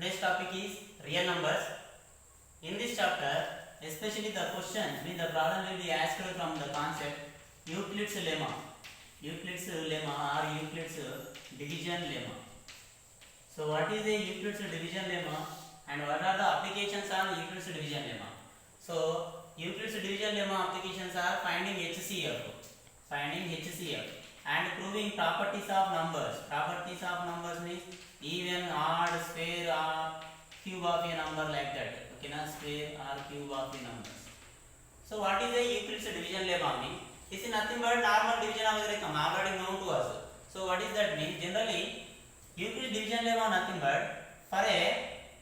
Today's topic is real numbers. In this chapter, especially the questions mean the problem will be asked from the concept Euclid's lemma. Euclid's lemma or Euclid's division lemma. So what is a Euclid's division lemma and what are the applications on Euclid's division lemma? So Euclid's division lemma applications are finding HCF and proving properties of numbers. Properties of numbers means even, odd, square or cube of a number like that. Okay, na square or cube of a numbers. So what is a Euclid's division lemma mean? This is nothing but normal division of the already known to us. So what is that mean? Generally, Euclid's division lemma nothing but for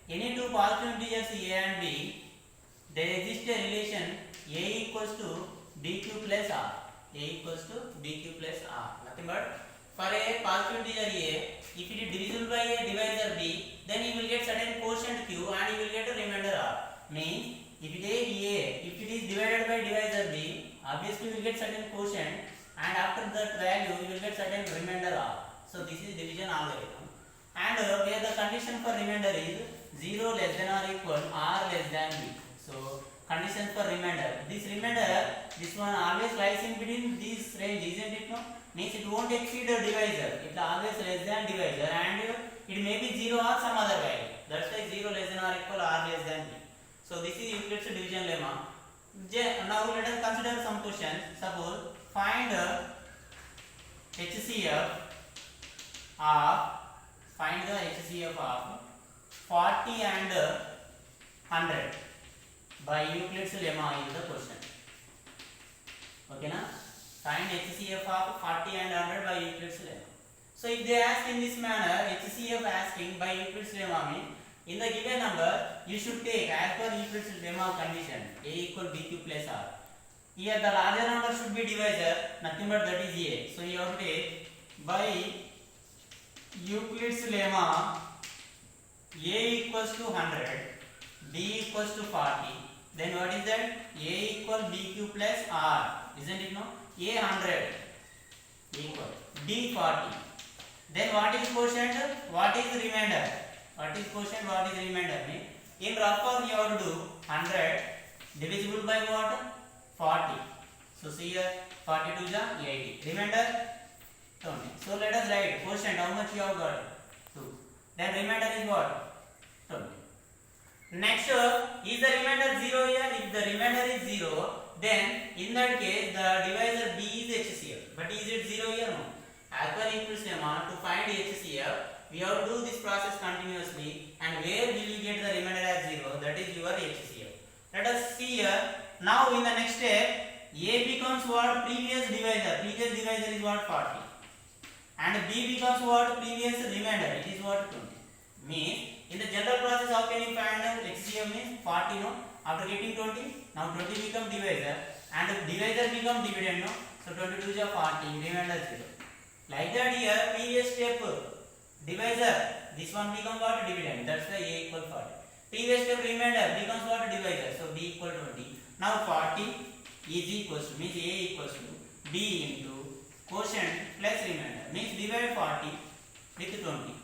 any two positive integers a and b, there exists a relation a equals to bq plus r. A equals to bq plus r. Nothing but for a positive integer a, if it is divisible by a divisor b, then you will get certain quotient q and you will get a remainder r. Means if it is a, if it is divided by divisor b, obviously you will get certain quotient and after that value you will get certain remainder r. So this is division algorithm. And where the condition for remainder is 0 less than or equal r less than b. So condition for remainder. This remainder, this one always lies in between this range, isn't it? No? Means it won't exceed a divisor. It always less than divisor and it may be 0 or some other value. That's why 0 less than or equal r less than b. So this is Euclid's division lemma. Now let us consider some questions. Suppose find HCF of 40 and 100 by Euclid's lemma is the question. Okay na? Find HCF of 40 and 100 by Euclid's lemma. So if they ask in this manner, HCF asking by Euclid's lemma means in the given number you should take as per Euclid's lemma condition a equal bq plus r. Here the larger number should be divisor, nothing but that is a. So you have to take by Euclid's lemma a equals to 100, b equals to 40. Then what is that? A equal bq plus r, isn't it? No? A 100 equal b 40. Then what is quotient? What is remainder? What is quotient? What is remainder? In rough form you have to do 100 divisible by what? 40. So see here 42 is 80. Remainder 20. So let us write quotient. How much you have got? 2. Then remainder is what? 20. Next, is the remainder 0 here? If the remainder is 0, then in that case the divisor b is HCF. But is it 0 here? No. As per Euclid's lemma, to find HCF, we have to do this process continuously, and where will you get the remainder as 0? That is your HCF. Let us see here. Now in the next step, a becomes what? Previous divisor. Previous divisor is what? 40. And b becomes what? Previous remainder. It is what? 20. Means in the general process, how can you find HCF means 40, no? After getting 20, now 20 become divisor and divisor become dividend, no? So 22 is 40, remainder 0. Like that here, previous step divisor, this one becomes what? Dividend. That's why a equal 40. Previous step remainder becomes what? Divisor. So b equal 20. Now 40 is equals to, means a equals to b into quotient plus remainder. Means divide 40 with 20.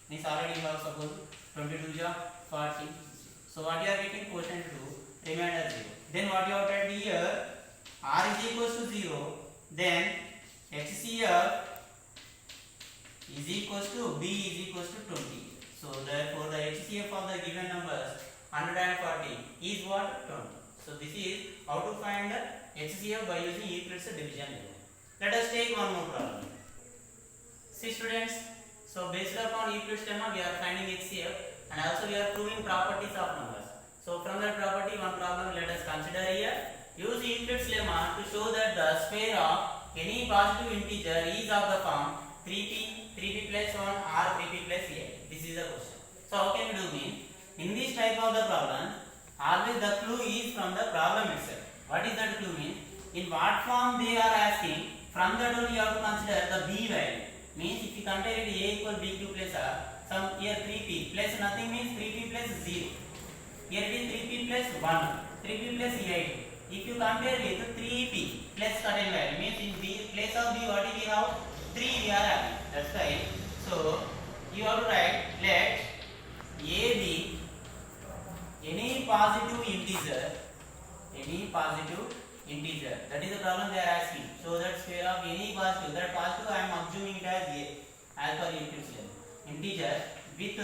Means already you have suppose 22 is 40. So what you are getting? Quotient 2, remainder 0. Then what you have to add here? R is equals to 0. Then HCF is equals to b is equals to 20. So therefore the HCF of the given numbers 140 is what? 20. So this is how to find HCF by using Euclid's division lemma. Let us take one more problem. See students, so based upon Euclid's lemma we are finding HCF and also we are proving properties of numbers. So from that property one problem let us consider here. Use Euclid's lemma to show that the square of any positive integer is of the form 3p plus 1 or 3p plus a. This is the question. So how can we do mean? In this type of the problem, always the clue is from the problem itself. What is that clue mean? In what form they are asking, from that only you have to consider the b value. Means if you compare it a equal bq plus r, some here 3p plus nothing means 3p plus 0. Here it is 3p plus 1, 3p plus 8. If you compare with 3p plus certain value, means in b place of b what do we have? 3 we are having. That's why. So you have to write let a be problem they are asking. So that square of any positive, that positive I am assuming it as a, as per Euclid's lemma, integer with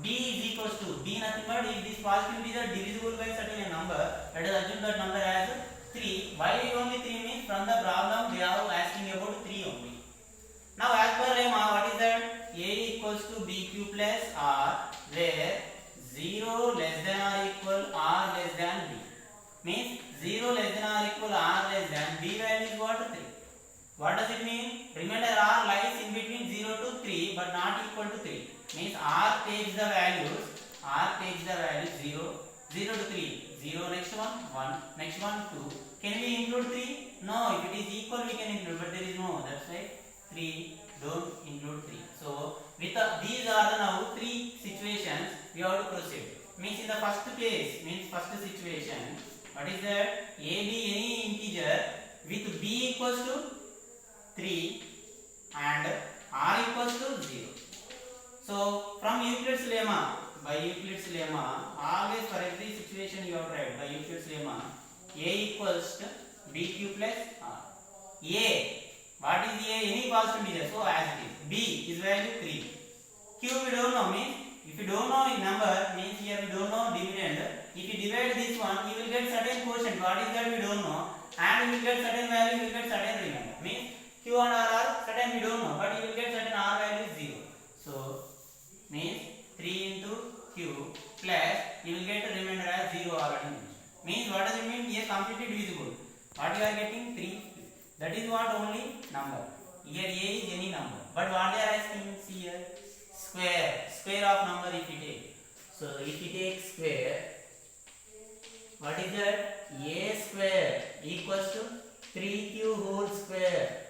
b is equals to, b nothing but if this positive integer divisible by certain number, let us assume that number as 3. Why only 3 means from the problem they are asking about 3 only. Now as per lemma, what is that? A equals to bq plus r, where 0 less than or equal r less than b. Means 0 less than or equal r less than b value is what? 3. What does it mean? Remember r lies in between 0 to 3 but not equal to 3. Means r takes the values 0, 0 to 3. 0 next one, 1, next one 2. Can we include 3? No, if it is equal we can include, but there is no. That's why 3, don't include 3. So with these are the now 3 situations we have to proceed. Means in the first case, means first situation, what is that? A be any integer with b equals to 3 and r equals to 0. So from Euclid's lemma, by Euclid's lemma, always for every situation you have to write by Euclid's lemma, a equals to bq plus r. A, what is a? Any positive integer, so as it is. B is value 3. Q we don't know, means if you don't know in number, means here we don't know dividend. If you divide this one, you will get certain quotient. What is that we don't know, and you will get certain value, you will get certain remainder. Means Q and R are certain we don't know, but you will get certain R value is 0. So means 3 into Q plus you will get a remainder as 0 already mentioned. Means what does it mean? A completely divisible. What you are getting? 3. That is what only number. Here A is any number. But what they are asking, see here, square of number if you take. So if you take square, what is that? A square equals to 3q whole square.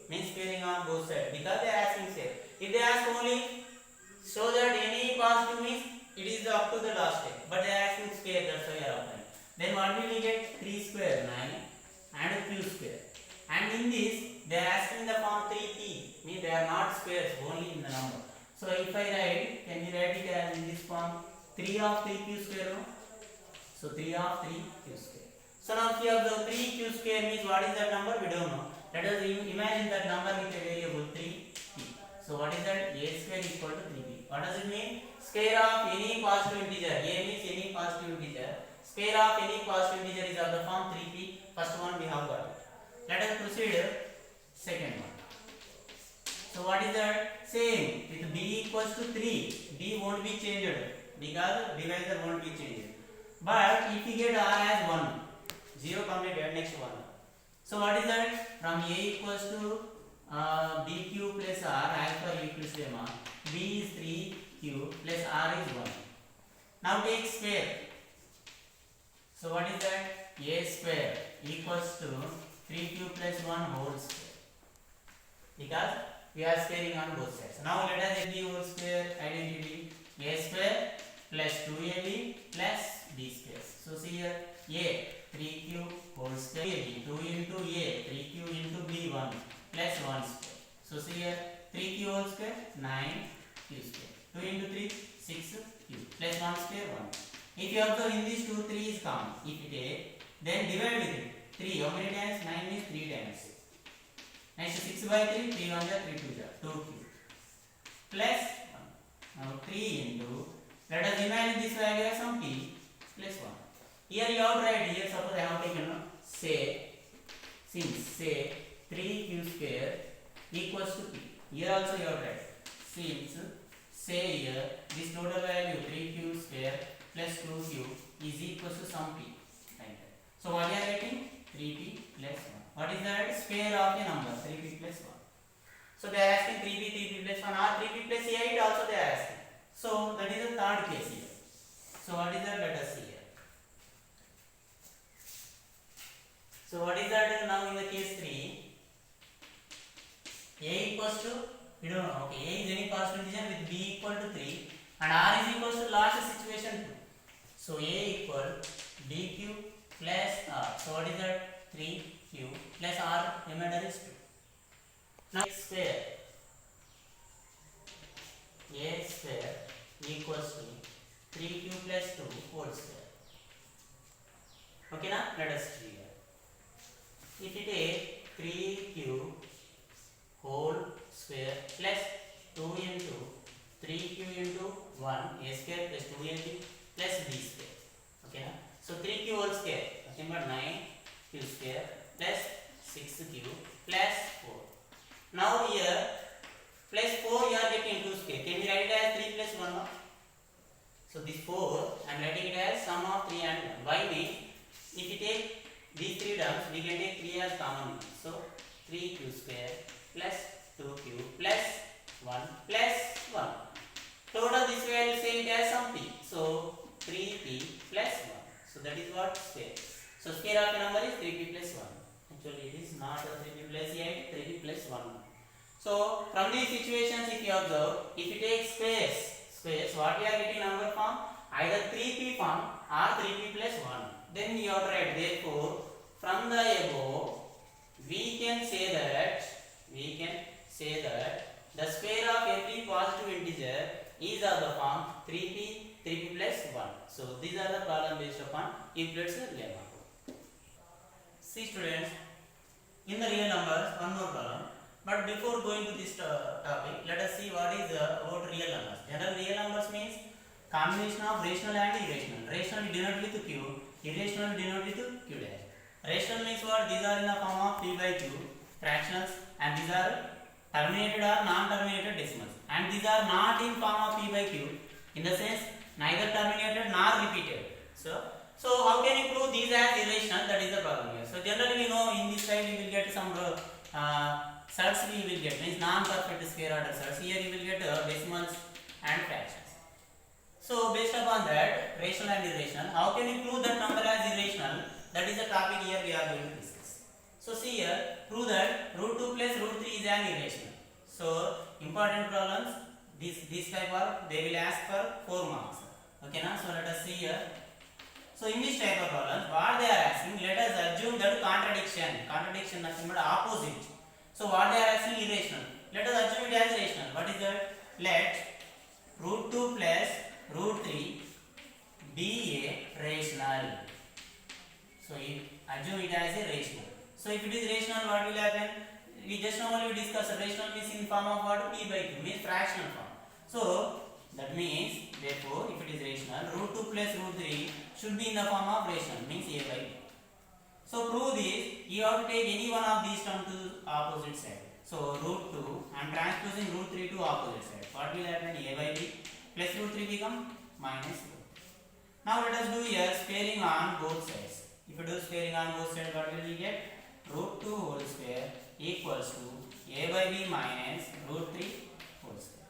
Means squaring on both sides, because they are asking square. If they ask only show that any positive means it is up to the last step, but they are asking square, that's why you are applying. Then what will you get? 3 square 9 and q square. And in this they are asking the form 3p, means they are not squares, only in the number. So if I write, can you write it as in this form? 3 of 3q square, no? So 3 of 3q square. So now here the 3q square means what is that number? We don't know. Let us imagine that number with a variable 3p. So what is that? A square equal to 3b. What does it mean? Square of any positive integer. A means any positive integer. Square of any positive integer is of the form 3p. First one we have got it. Let us proceed second one. So what is that? Same with b equals to 3. B won't be changed because divisor won't be changed. But if you get r as 1, 0 completed, next one. So what is that? From a equals to bq plus r as per Euclid's lemma, b is 3q plus r is 1. Now take square. So what is that? A square equals to 3q plus 1 whole square, because we are squaring on both sides. Now let us get the whole square identity. A square plus 2ab plus b square. So see here, a 3q whole square, 2 into a 3q into b 1 plus 1 square. So see here, 3q whole square 9q square, 2 into 3 6q plus 1 square 1. If you observe in this 2, 3 is common. If you take, then divide with it. 3 how many times? 9 is 3 times. Next 6 by 3, 3 1 is 3 2 is 2q plus 1. Now 3 into, let us imagine this value as some p plus 1. Here you have to write, here suppose I have taken, say 3q square equals to p. Here also you have to write, since say here this total value 3q square plus 2q is equals to some p. Right. So what you are getting? 3p plus 1. What is that? Square of a number, 3p plus 1. So they are asking 3p plus 1 or 3p plus 8 also they are asking. So that is the third case here. So what is that? Let us see here. So what is that now in the case 3? A equals to, we don't know, okay, A is any positive integer with b equal to 3 and r is equals to last situation 2. So A equal bq plus r. So what is that? 3q plus r, remainder is 2. Now square, A square equals to 3q plus 2 whole square. Okay, now let us see here. if you take 3q whole square plus 2 into 3q into 1 a square plus 2ab plus b square. Okay, na? So 3q whole square nothing but 9q square plus 6q plus 4. Now here plus 4 you are getting 2 square. Can we write it as 3 plus 1? No? So this 4 I am writing it as sum of 3 and 1. Why means if you take these 3 terms we can take 3 as common. So 3q square plus 2q plus 1 plus 1. Total this way I will say it as something. So 3p plus 1. So that is what square. So square of the number is 3p plus 1. Actually it is not a 3p plus 8, 3p plus 1. So from these situations if you observe, if you take squares, what we are getting number form? Either 3p form or 3p plus 1. Then you have to write, therefore from the above we can say that the square of every positive integer is of the form 3p plus 1. So these are the problem based upon Euclid's lemma. See students, in the real numbers, one more problem. But before going to this topic, let us see what is about real numbers. General real numbers means combination of rational and irrational. Rational denoted with q, irrational denoted with q dash. Rational means what? These are in the form of p by q, fractions, and these are terminated or non-terminated decimals. And these are not in form of p by q, in the sense neither terminated nor repeated. So how can you prove these as irrational? That is the problem here. So generally we know in this side we will get some surds we will get, means non-perfect square order surds. Here you will get decimals and fractions. So based upon that, rational and irrational, how can you prove that number as irrational? That is the topic here we are going to discuss. So see here, prove that root 2 plus root 3 is an irrational. So important problems, this type of, they will ask for 4 marks. Okay, now so let us see here. So in this type of problems, what they are asking, let us assume that contradiction nothing but opposite. So what they are asking, irrational. Let us assume it as rational. What is that? Let root 2 plus root 3 be a rational. So assume it as a rational. So if it is rational, what will happen? We just normally discuss rational means in form of what? P by q, means fractional form. So that means, therefore, if it is rational, root 2 plus root 3 should be in the form of rational, means a by b. So prove this, you have to take any one of these terms to opposite side. So root 2, I am transposing root 3 to opposite side. What will happen? A by b plus root 3 become minus root. Now let us do here squaring on both sides. If you do squaring on both sides, what will we get? Root 2 whole square equals to a by b minus root 3 whole square.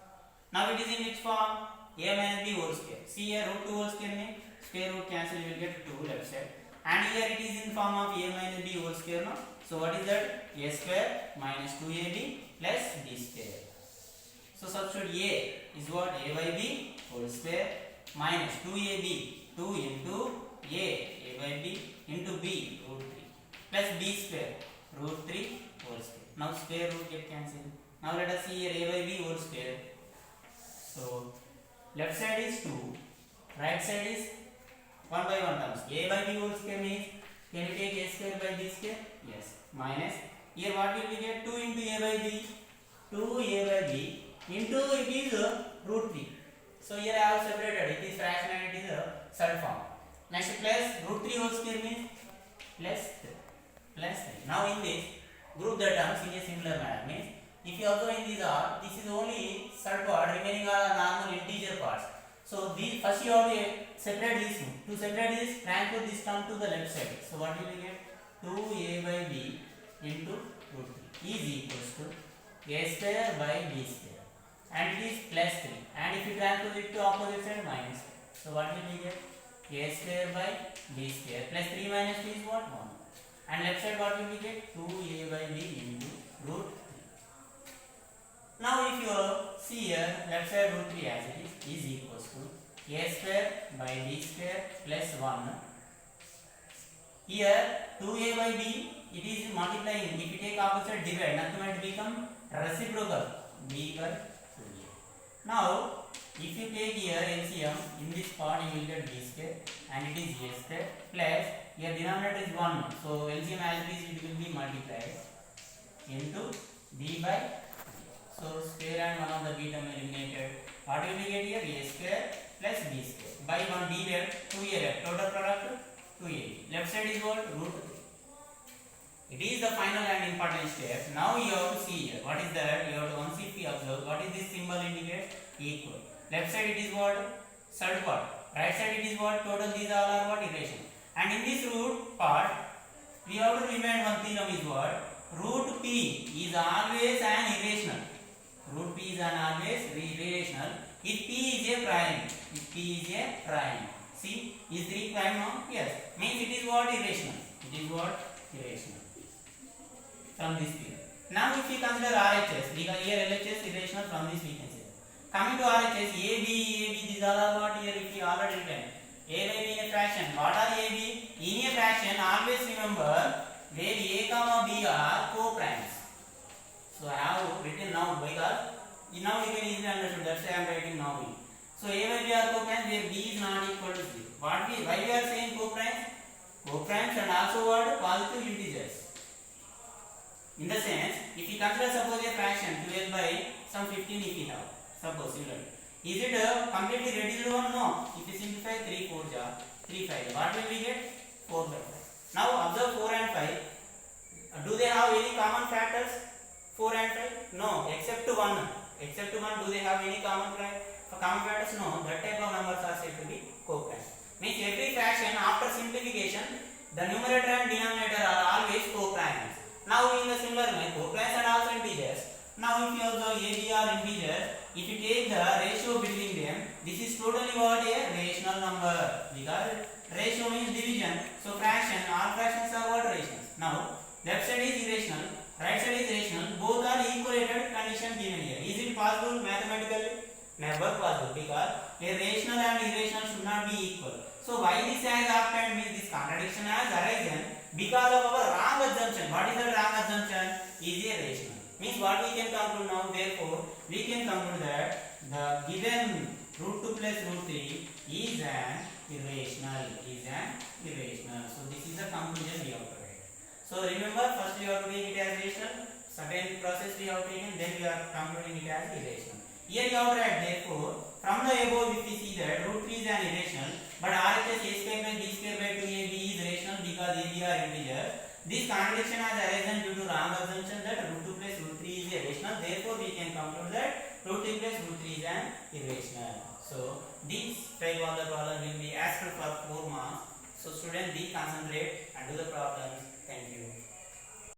Now it is in which form? A minus b whole square. See here root 2 whole square means square root cancel, you will get 2 left side. And here it is in form of a minus b whole square. No? So what is that? A square minus 2ab plus b square. So substitute a is what? A by b whole square minus 2ab, 2 into a by b into b root 3 plus b square root 3 whole square. Now square root get cancelled. Now let us see here a by b whole square. So left side is 2, right side is 1 by 1 terms. A by b whole square means, can you take a square by b square? Yes. Minus, here what will we get? 2 into a by b, 2a by b into it is root 3. So here I have separated, it is fraction and it is a third form. Next plus root 3 whole square means plus 3. Now in this, group the terms in a similar manner. Means if you observe in these are, this is only third part, remaining are normal integer parts. So these first you have to separate these two. To separate this, transpose this term to the left side. So what will we get? 2a by b into root 3 is equals to a square by b square. And it is plus 3. And if you transpose it to opposite side, minus 3. So what will we get? A square by b square plus 3 minus 2 is what? 1. And left side what will we get? 2a by b into root 3. Now if you see here, left side root 3 as it is equals to a square by b square plus 1. Here 2a by b, it is multiplying. If you take opposite divide, nothing might become reciprocal, b by 2a. Now if you take here LCM, in this part you will get b square and it is a square plus here denominator is 1. So LCM as it is, it will be multiplied into b by b. So square and one of the b term eliminated. What will we get here? A square plus b square by 1 b left, 2a left. Total product 2a. Left side is what? Root 3. It is the final and important step. Now you have to see here. What is that? You have to once if we observe, what is this symbol indicate? Equal. Left side it is what? Third part. Right side it is what? Total. These all are what? Irrational. And in this root part, we have to remember one theorem is what? Root p is always an irrational. Root p is an always irrational if p is a prime. If p is a prime. See, is 3 prime now? Yes. Means it is what? Irrational. It is what? Irrational. From this theorem. Now if we consider RHS, because here LHS irrational, from this we can say. Coming to RHS, AB, these all are what here if we already written. A by B in a fraction. What are AB? In a fraction, always remember where A comma B are co-primes. So I have written now because now you can easily understand. That's why I am writing now. So A by B are co-primes where B is not equal to 0. Why we are saying co-primes? Co-primes and also what? Positive integers. In the sense, if you consider suppose a fraction 12 by some 15 if you have, suppose similarly. Is it completely reducible one? No. If you simplify 3 4 ja, 3 5. What will we get? 4 by 5. Now observe 4 and 5. Do they have any common factors? 4 and 5? No, except 1. Except 1, do they have any common factors? No. That type of numbers are said to be co-primes. Means every fraction after simplification, the numerator and denominator are always co-primes. Now in the similar way, co-primes and also integers. Now if you observe A, B are integers, if you take the ratio between them, this is totally what? A rational number. Because ratio means division. So fraction, all fractions are what? Rational. Now left side is irrational, right side is rational. Both are equalated condition given here. Is it possible mathematically? Never possible, because a rational and irrational should not be equal. So why this has happened means this contradiction has arisen because of our wrong assumption. What is the wrong assumption? Is a rational. Means what we can conclude now, therefore, we can conclude that the given root 2 plus root 3 is an irrational. So this is the conclusion we have to write. So remember, first we have to take it as rational, certain process we have taken, then we are concluding it as irrational. Here you have to write, therefore, from the above if we see that root 3 is an irrational, but RHS a square by b square by 2ab is rational because AB are integers. This contradiction has arisen due to wrong assumption that root 2 plus root 3 is irrational. Therefore, we can conclude that root 3 plus root 3 is an irrational. So, this type of the problem will be asked for 4 marks. So, students, be concentrate and do the